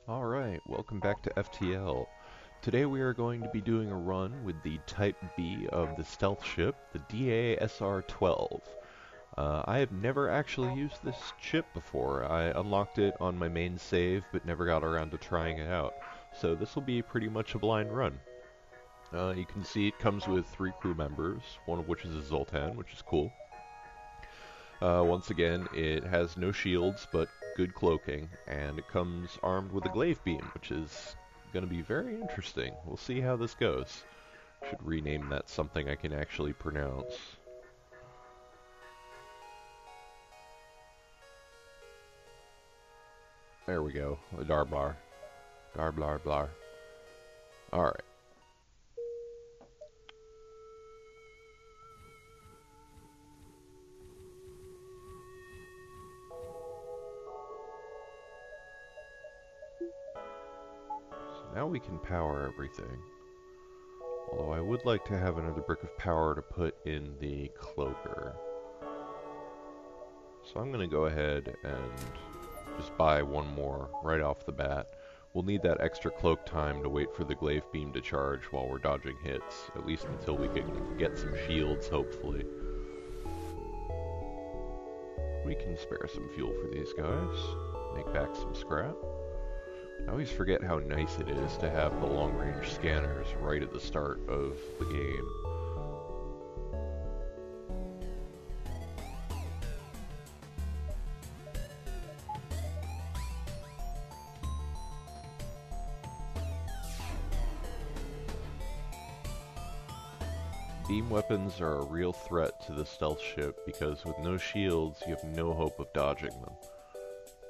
Alright, welcome back to FTL. Today we are going to be doing a run with the Type B of the stealth ship, the DA-SR-12. I have never actually used this ship before. I unlocked it on my main save, but never got around to trying it out. So this will be pretty much a blind run. You can see it comes with 3 crew members, one of which is a Zoltan, which is cool. Once again, it has no shields, but good cloaking, and it comes armed with a glaive beam, which is going to be very interesting. We'll see how this goes. Should rename that something I can actually pronounce. There we go, a Darblar. Darblar blar. Alright. Now we can power everything. Although I would like to have another brick of power to put in the cloaker. So I'm going to go ahead and just buy one more right off the bat. We'll need that extra cloak time to wait for the glaive beam to charge while we're dodging hits, at least until we can get some shields, hopefully. We can spare some fuel for these guys, make back some scrap. I always forget how nice it is to have the long-range scanners right at the start of the game. Beam weapons are a real threat to the stealth ship because with no shields you have no hope of dodging them,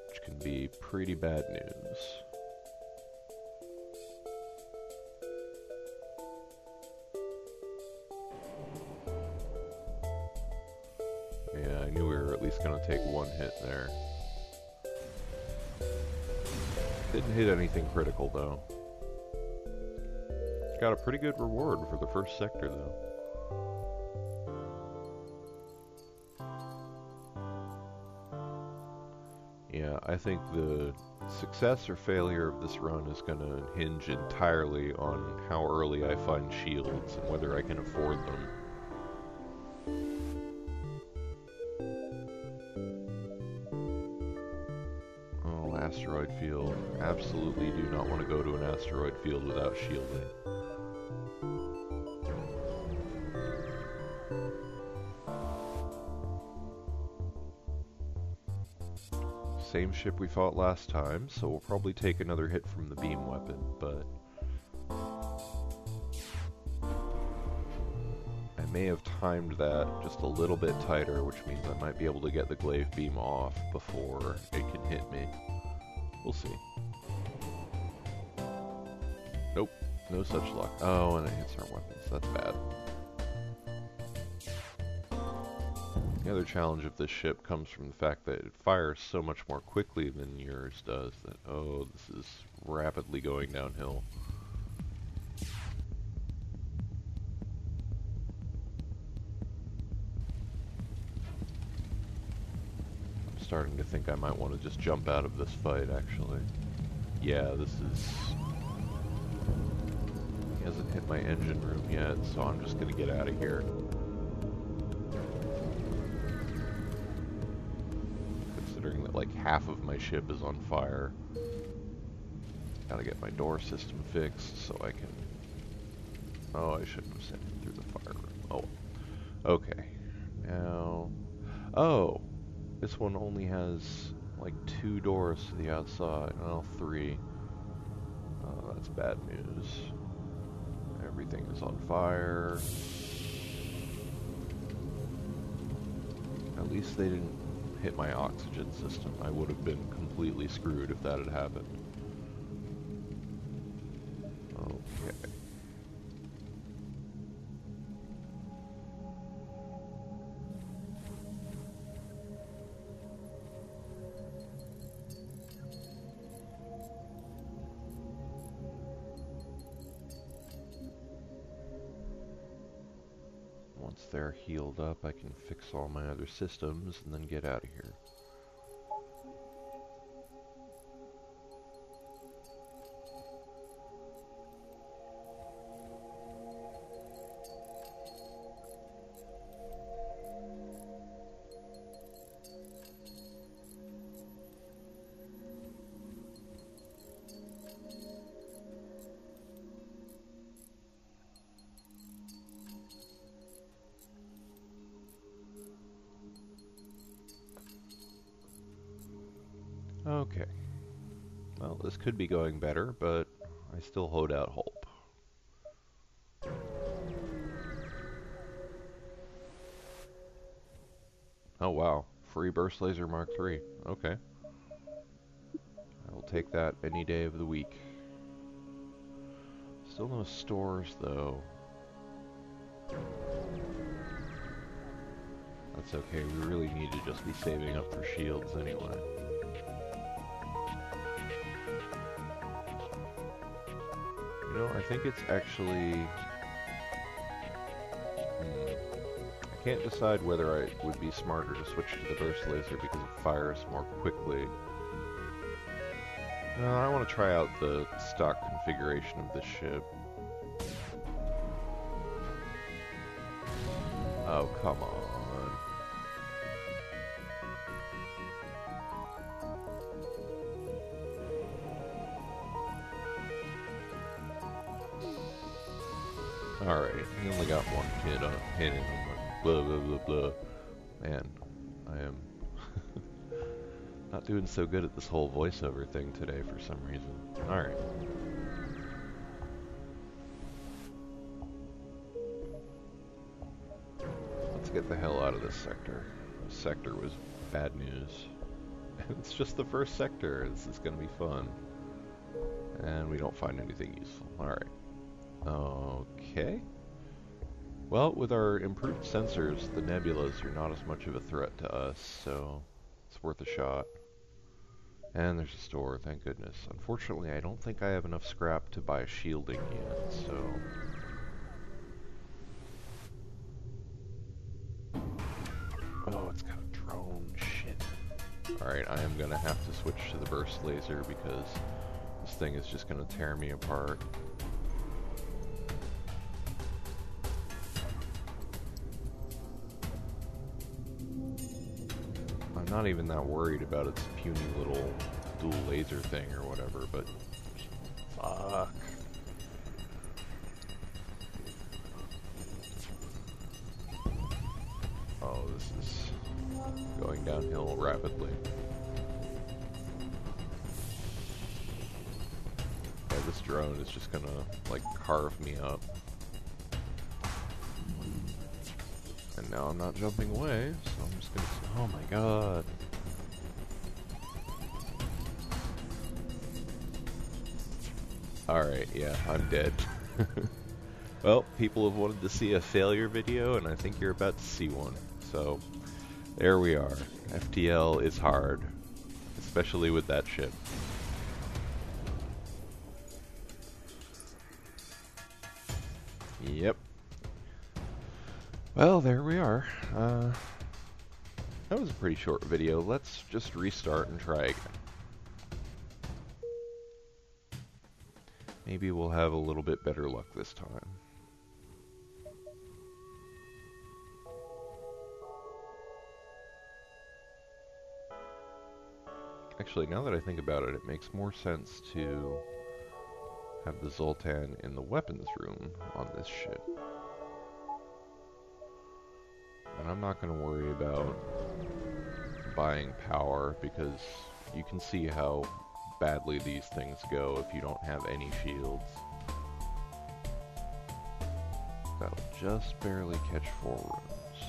which can be pretty bad news. Yeah, I knew we were at least going to take one hit there. Didn't hit anything critical though. Got a pretty good reward for the first sector though. Yeah, I think the success or failure of this run is going to hinge entirely on how early I find shields and whether I can afford them. Oh, asteroid field. Absolutely do not want to go to an asteroid field without shielding. Same ship we fought last time, so we'll probably take another hit from the beam weapon, but I may have timed that just a little bit tighter, which means I might be able to get the glaive beam off before it can hit me. We'll see. Nope, no such luck. Oh, and it hits our weapons. That's bad. The other challenge of this ship comes from the fact that it fires so much more quickly than yours does that, oh, this is rapidly going downhill. I'm starting to think I might want to just jump out of this fight, actually. Yeah, this is... He hasn't hit my engine room yet, so I'm just going to get out of here. Considering that like half of my ship is on fire. Gotta get my door system fixed so I can... Oh, I shouldn't have sent it through the fire room. Oh, okay. Now... Oh! This one only has like 2 doors to the outside. Oh, 3. Oh, that's bad news. Everything is on fire. At least they didn't hit my oxygen system. I would have been completely screwed if that had happened. Okay. Once they're healed up, I can fix all my other systems and then get out of here. Well, this could be going better, but I still hold out hope. Oh wow, free burst laser Mark III. Okay. I will take that any day of the week. Still no stores though. That's okay, we really need to just be saving up for shields anyway. You know, I think it's actually... I can't decide whether it would be smarter to switch to the burst laser because it fires more quickly. I want to try out the stock configuration of this ship. Oh, come on. Alright, he only got one hit in him. Blah, blah, blah, blah. Man, I am not doing so good at this whole voiceover thing today for some reason. Alright. Let's get the hell out of this sector. This sector was bad news. It's just the first sector. This is going to be fun. And we don't find anything useful. Alright. Okay. Well, with our improved sensors, the nebulas are not as much of a threat to us, so it's worth a shot. And there's a store, thank goodness. Unfortunately, I don't think I have enough scrap to buy a shielding yet, so... Oh, it's got a drone, shit. Alright, I am gonna have to switch to the burst laser because this thing is just gonna tear me apart. I'm not even that worried about its puny little dual laser thing or whatever, but fuck. Oh, this is going downhill rapidly. Yeah, this drone is just gonna, like, carve me up. And now I'm not jumping away, so I'm just gonna... Oh my god. Alright, yeah, I'm dead. Well, people have wanted to see a failure video, and I think you're about to see one. So, there we are. FTL is hard. Especially with that ship. Yep. Well, there we are. That was a pretty short video. Let's just restart and try again. Maybe we'll have a little bit better luck this time. Actually, now that I think about it, it makes more sense to have the Zoltan in the weapons room on this ship. And I'm not going to worry about buying power because you can see how badly these things go if you don't have any shields. That'll just barely catch 4 rooms.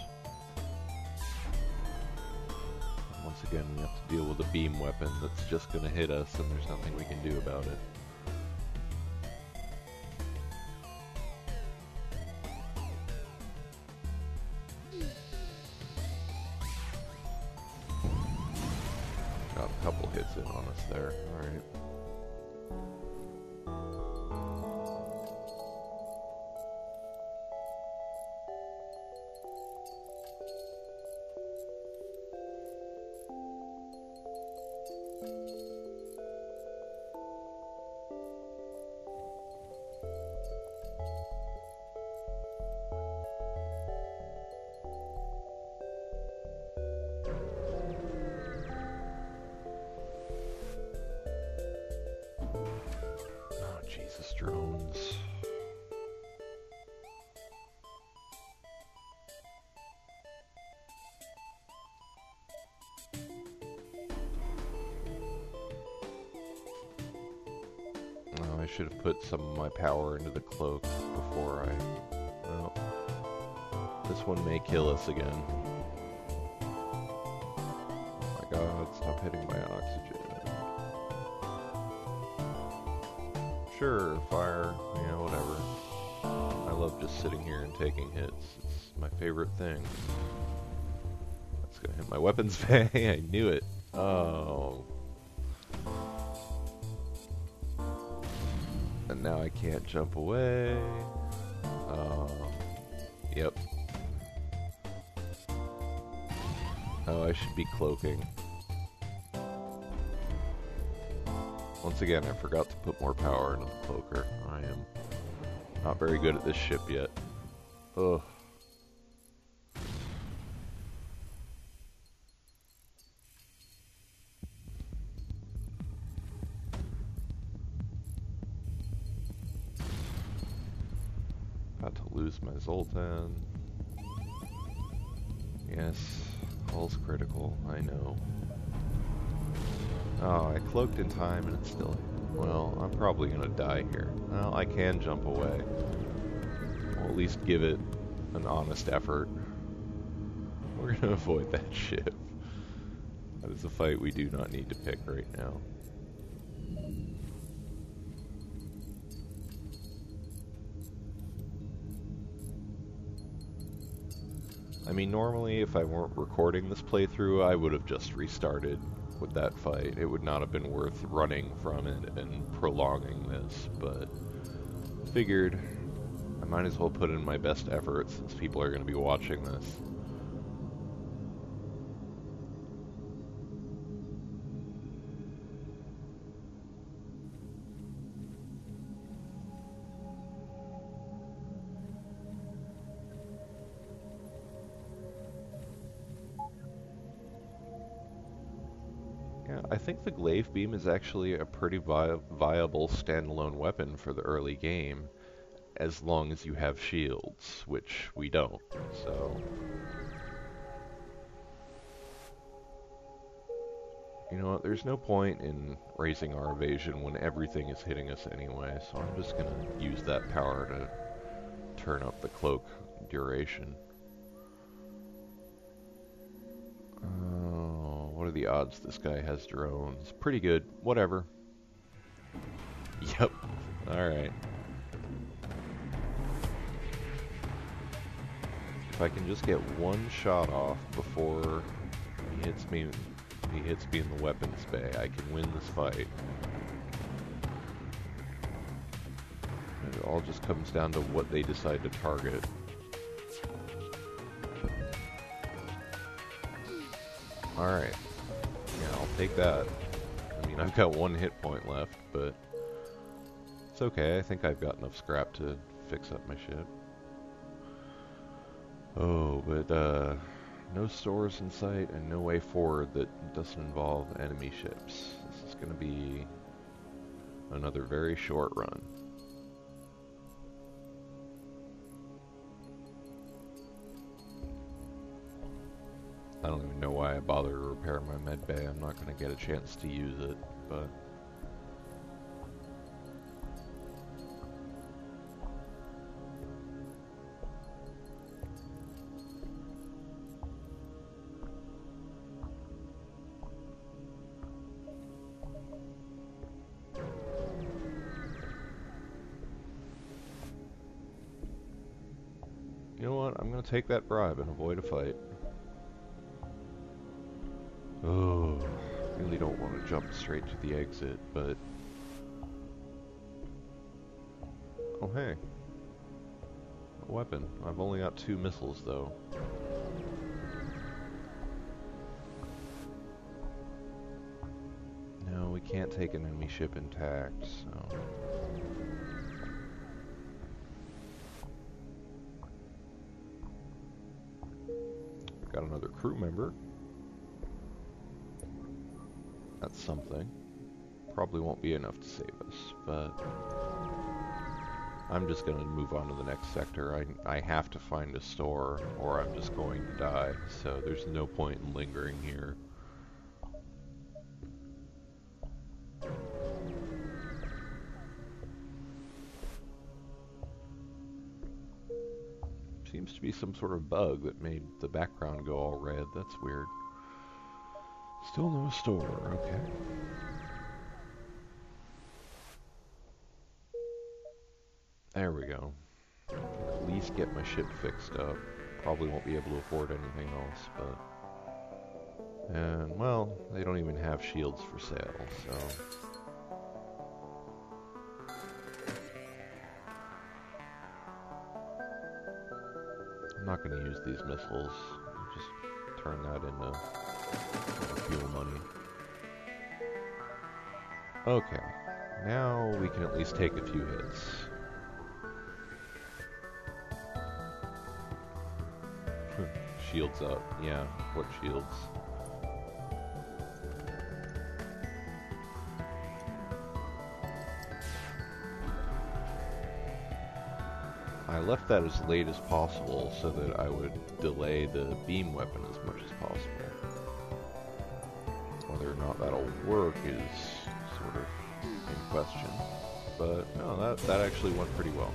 And once again, we have to deal with a beam weapon that's just going to hit us and there's nothing we can do about it. Got a couple hits in on us there. Alright. Jesus, drones. I should have put some of my power into the cloak before I... Well, this one may kill us again. Oh my god, stop hitting my oxygen. Sure, fire, yeah, whatever. I love just sitting here and taking hits. It's my favorite thing. That's gonna hit my weapons bay. I knew it. Oh. And now I can't jump away. Yep. Oh, I should be cloaking. Once again, I forgot to put more power into the cloaker. I am not very good at this ship yet. Ugh. About to lose my Zoltan. Yes, hull's critical, I know. Oh, I cloaked in time and it's still... Well, I'm probably gonna die here. Well, I can jump away. We'll at least give it an honest effort. We're gonna avoid that ship. That is a fight we do not need to pick right now. I mean, normally if I weren't recording this playthrough, I would have just restarted with that fight. It would not have been worth running from it and prolonging this, but figured I might as well put in my best effort since people are going to be watching this. Yeah, I think the glaive beam is actually a pretty viable standalone weapon for the early game, as long as you have shields, which we don't, so... You know what, there's no point in raising our evasion when everything is hitting us anyway, so I'm just gonna use that power to turn up the cloak duration. Oh, what are the odds this guy has drones? Pretty good, whatever. Yep, alright. If I can just get one shot off before he hits me in the weapons bay, I can win this fight. And it all just comes down to what they decide to target. Alright. Yeah, I'll take that. I mean, I've got one hit point left, but it's okay. I think I've got enough scrap to fix up my ship. Oh, but no stores in sight and no way forward that doesn't involve enemy ships. This is going to be another very short run. I don't even know why I bother to repair my med bay. I'm not going to get a chance to use it, but... You know what? I'm going to take that bribe and avoid a fight. Oh, really don't want to jump straight to the exit, but... Oh, hey. A weapon. I've only got 2 missiles, though. No, we can't take an enemy ship intact, so... Got another crew member. That's something. Probably won't be enough to save us, but I'm just gonna move on to the next sector. I have to find a store or I'm just going to die, so there's no point in lingering here. seems to be some sort of bug that made the background go all red. That's weird. Still no store, okay. There we go. At least get my ship fixed up. Probably won't be able to afford anything else, but... And, well, they don't even have shields for sale, so... I'm not going to use these missiles. Just turn that into fuel money. Okay. Now we can at least take a few hits. Shields up. Yeah, what shields? I left that as late as possible so that I would delay the beam weapon as much as possible. Whether or not that'll work is sort of in question. But no, that actually went pretty well.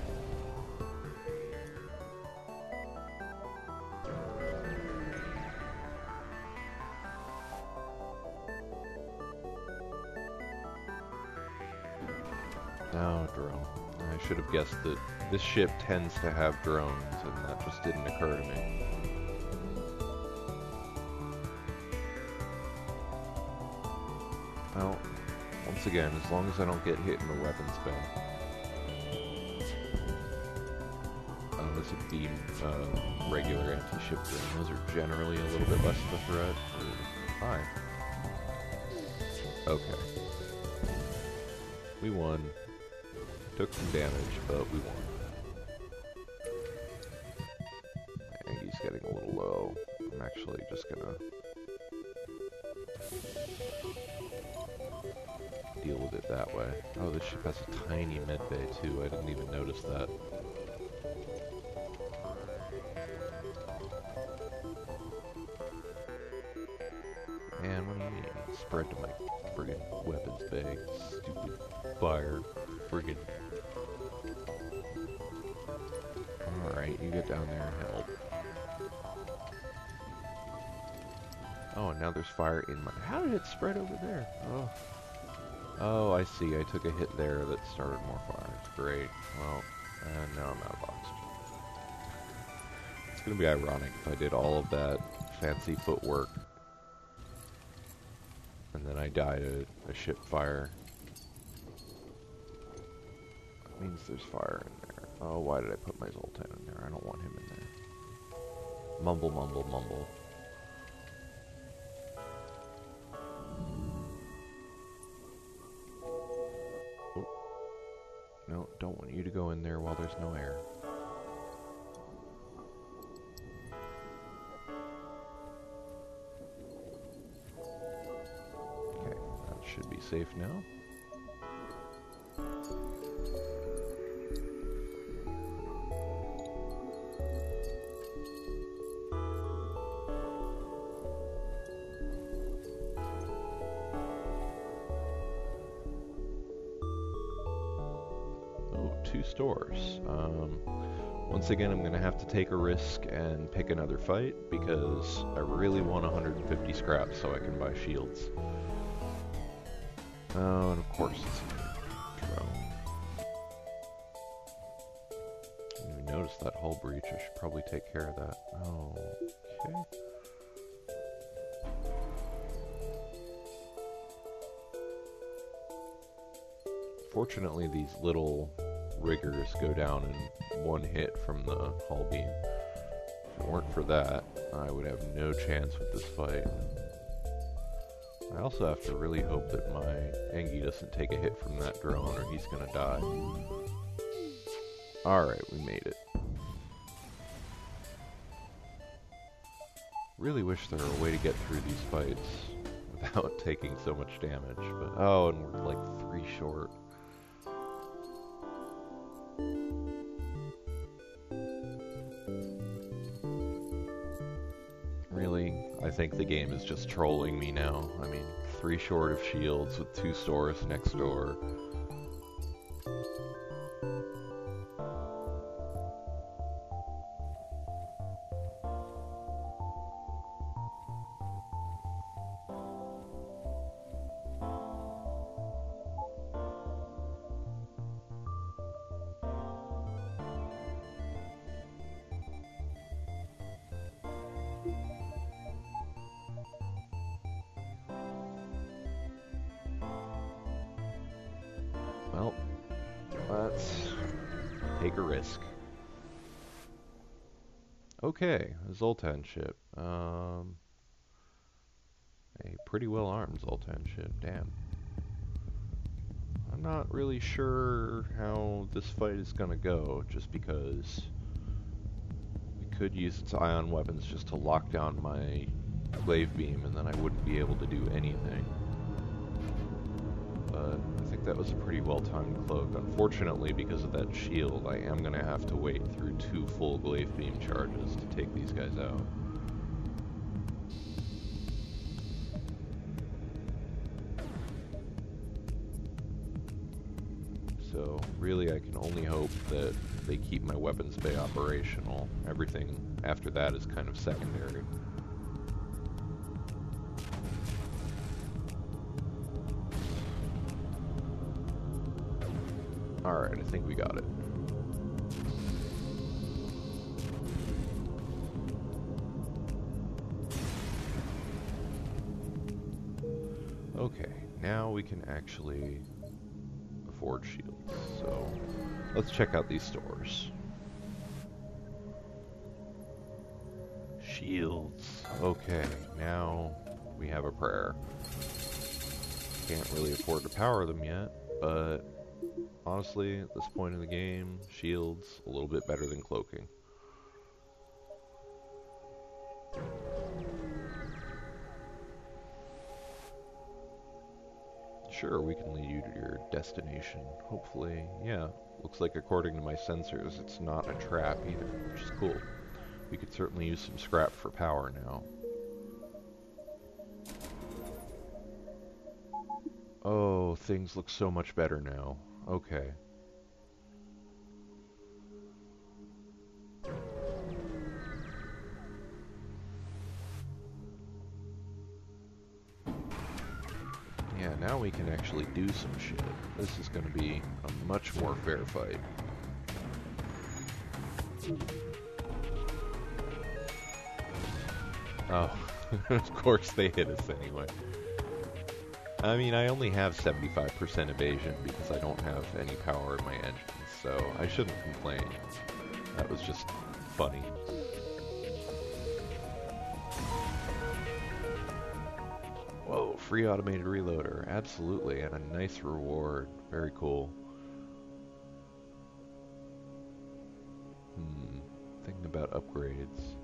Oh, drone. I should have guessed that this ship tends to have drones, and that just didn't occur to me. Well, once again, as long as I don't get hit in the weapons bay. This would be regular anti-ship drone. Those are generally a little bit less of a threat. Hi. Okay. We won. Took some damage, but we won. Angie's getting a little low. I'm actually just gonna deal with it that way. Oh, this ship has a tiny med bay too. I didn't even notice that. And what do you mean? Spread to my friggin' weapons bay. Stupid fire. Friggin'. Alright, you get down there and help. Oh, and now there's fire in my... How did it spread over there? Oh. Oh, I see. I took a hit there that started more fire. Great. Well, and now I'm out of oxygen. It's gonna be ironic if I did all of that fancy footwork and then I died at a ship fire. That means there's fire in there. Oh, why did I put my Zoltan in there? I don't want him in there. Mumble, mumble, mumble. Oh. No, don't want you to go in there while there's no air. Okay, that should be safe now. Stores. Once again, I'm going to have to take a risk and pick another fight because I really want 150 scraps so I can buy shields. Oh, and of course it's a drone. I didn't even notice that hull breach. I should probably take care of that. Oh, okay. Fortunately, these little riggers go down in one hit from the hull beam. If it weren't for that, I would have no chance with this fight. I also have to really hope that my Engie doesn't take a hit from that drone or he's gonna die. Alright, we made it. Really wish there were a way to get through these fights without taking so much damage, but oh, and we're like 3 short. Really, I think the game is just trolling me now. I mean, 3 short of shields with 2 stores next door. Well, let's take a risk. Okay, a Zoltan ship. A pretty well armed Zoltan ship, damn. I'm not really sure how this fight is gonna go, just because we could use its ion weapons just to lock down my glaive beam, and then I wouldn't be able to do anything. But I think that was a pretty well-timed cloak. Unfortunately, because of that shield, I am gonna have to wait through 2 full glaive beam charges to take these guys out. So really I can only hope that they keep my weapons bay operational. Everything after that is kind of secondary. Alright, I think we got it. Okay, now we can actually afford shields. So let's check out these stores. Shields. Okay, now we have a prayer. Can't really afford to power them yet, but honestly, at this point in the game, shields a little bit better than cloaking. Sure, we can lead you to your destination. Hopefully, yeah. Looks like according to my sensors, it's not a trap either, which is cool. We could certainly use some scrap for power now. Oh, things look so much better now. Okay. Yeah, now we can actually do some shit. This is going to be a much more fair fight. Oh, of course they hit us anyway. I mean, I only have 75% evasion because I don't have any power in my engines, so I shouldn't complain. That was just funny. Whoa, free automated reloader, absolutely, and a nice reward. Very cool. Thinking about upgrades.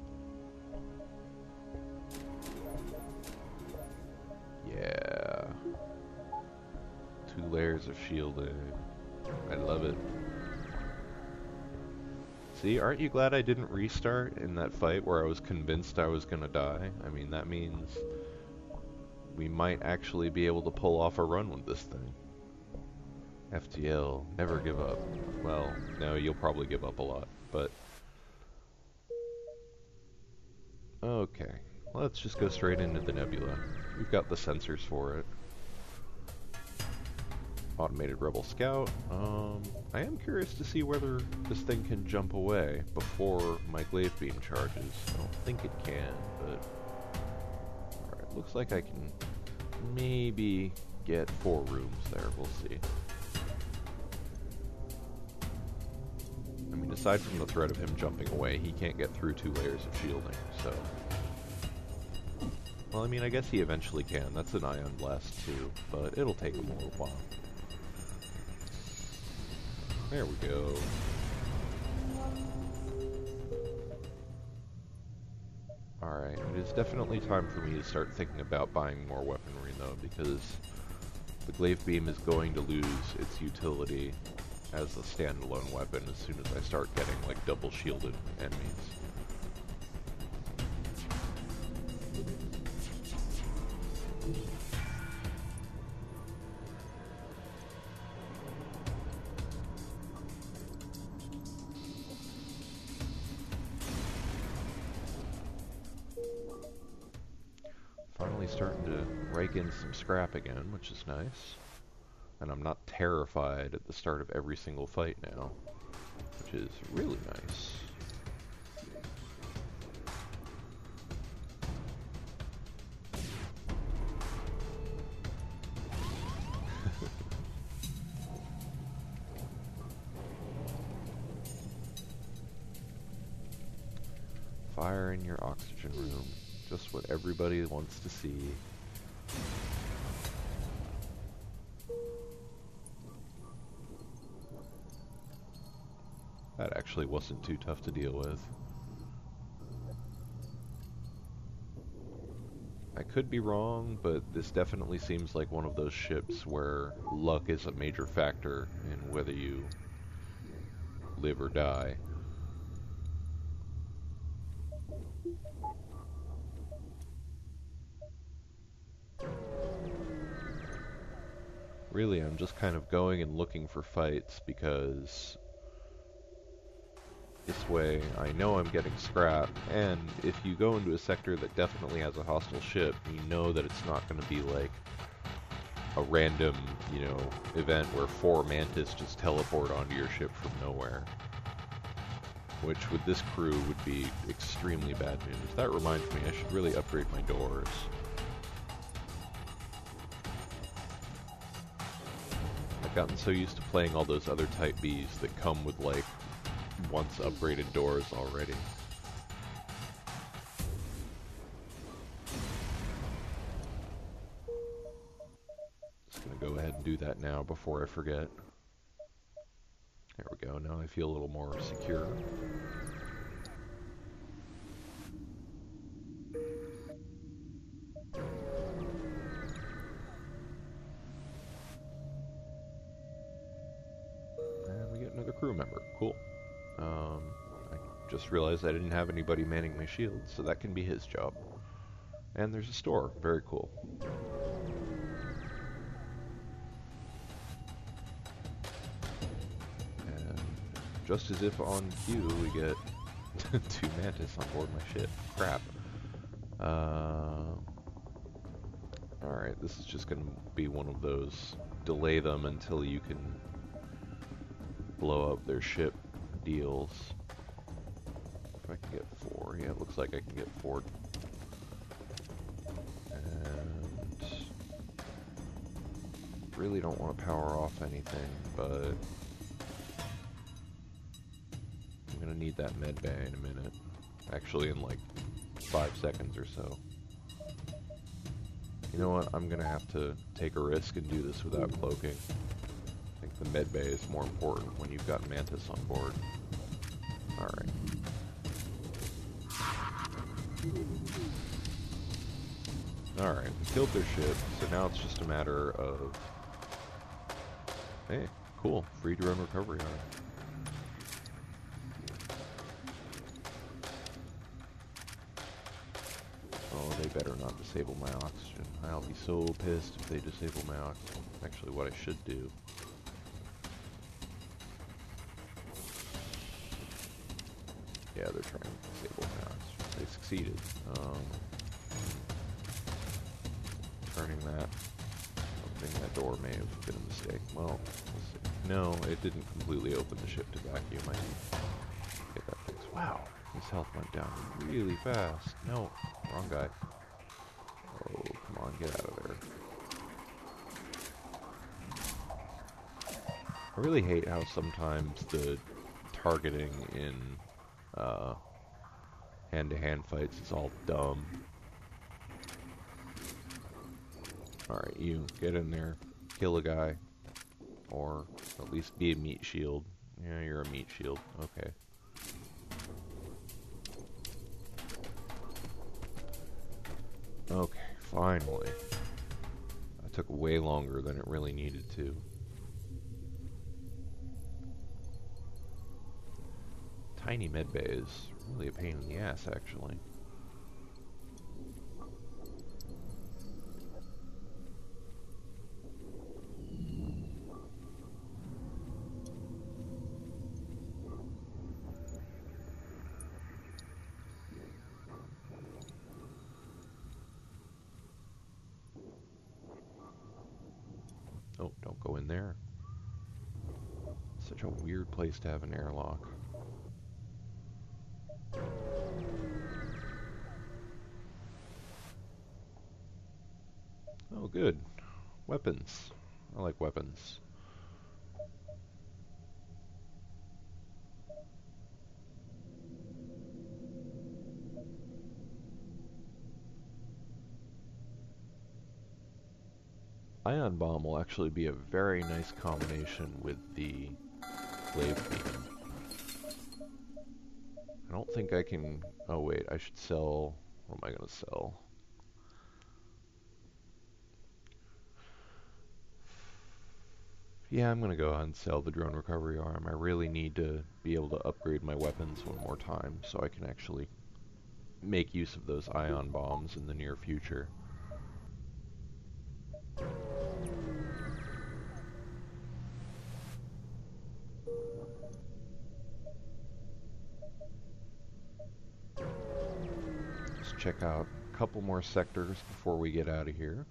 Yeah. 2 layers of shielding. I love it. See, aren't you glad I didn't restart in that fight where I was convinced I was gonna die? I mean, that means we might actually be able to pull off a run with this thing. FTL, never give up. Well, no, you'll probably give up a lot, but... Okay, let's just go straight into the nebula. We've got the sensors for it. Automated Rebel Scout. I am curious to see whether this thing can jump away before my glaive beam charges. I don't think it can, but... Alright, looks like I can maybe get 4 rooms there, we'll see. I mean, aside from the threat of him jumping away, he can't get through 2 layers of shielding, so... Well, I mean, I guess he eventually can. That's an ion blast, too, but it'll take him a little while. There we go. Alright, it is definitely time for me to start thinking about buying more weaponry, though, because the glaive beam is going to lose its utility as a standalone weapon as soon as I start getting, like, double shielded enemies. Finally starting to rake in some scrap again, which is nice. And I'm not terrified at the start of every single fight now, which is really nice. fire in your oxygen room. Just what everybody wants to see. That actually wasn't too tough to deal with. I could be wrong, but this definitely seems like one of those ships where luck is a major factor in whether you live or die. Really, I'm just kind of going and looking for fights because this way I know I'm getting scrap, and if you go into a sector that definitely has a hostile ship, you know that it's not going to be like a random, you know, event where 4 Mantis just teleport onto your ship from nowhere. Which with this crew would be extremely bad news. That reminds me, I should really upgrade my doors. I've gotten so used to playing all those other Type Bs that come with like once upgraded doors already. Just gonna go ahead and do that now before I forget. There we go, now I feel a little more secure. And we get another crew member, cool. I just realized I didn't have anybody manning my shield, so that can be his job. And there's a store, very cool. And just as if on cue, we get 2 Mantis on board my ship. Crap. Alright, this is just going to be one of those delay them until you can blow up their ship deals. If I can get 4, yeah, it looks like I can get 4. And really don't want to power off anything, but I'm going to need that med bay in a minute. Actually, in like 5 seconds or so. You know what, I'm going to have to take a risk and do this without cloaking. I think the med bay is more important when you've got Mantis on board. Alright. Alright, we killed their ship, so now it's just a matter of... Hey, cool, free drone recovery arm. Oh, they better not disable my oxygen. I'll be so pissed if they disable my oxygen. Actually, what I should do... Yeah, they're trying to disable my oxygen. They succeeded. Turning that... Opening that door may have been a mistake. Well, we'll see. No, it didn't completely open the ship to vacuum. I need to get that fixed. Wow, his health went down really fast. No, wrong guy. Oh, come on, get out of there. I really hate how sometimes the targeting in hand-to-hand fights is all dumb. Alright, you, get in there, kill a guy, or at least be a meat shield. Yeah, you're a meat shield, okay. Okay, finally. That took way longer than it really needed to. Tiny medbay is really a pain in the ass, actually. Oh, don't go in there. Such a weird place to have an airlock. Oh, good. Weapons. I like weapons. ion bomb will actually be a very nice combination with the glaive beam. I don't think I can... Oh wait, I should sell... What am I going to sell? Yeah, I'm going to go ahead and sell the drone recovery arm. I really need to be able to upgrade my weapons one more time so I can actually make use of those ion bombs in the near future. Let's check out a couple more sectors before we get out of here.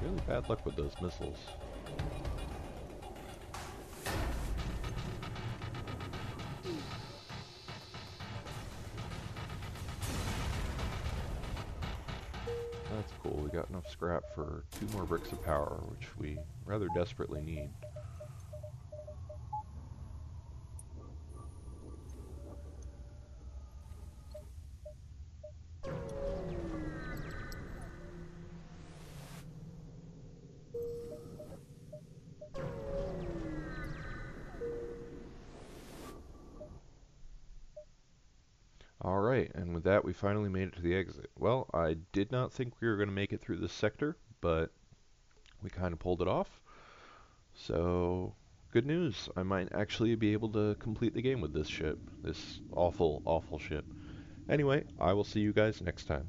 Really bad luck with those missiles. That's cool, we got enough scrap for 2 more bricks of power, which we rather desperately need. Alright, and with that we finally made it to the exit. Well, I did not think we were going to make it through this sector, but we kind of pulled it off. So, good news. I might actually be able to complete the game with this ship. This awful, awful ship. Anyway, I will see you guys next time.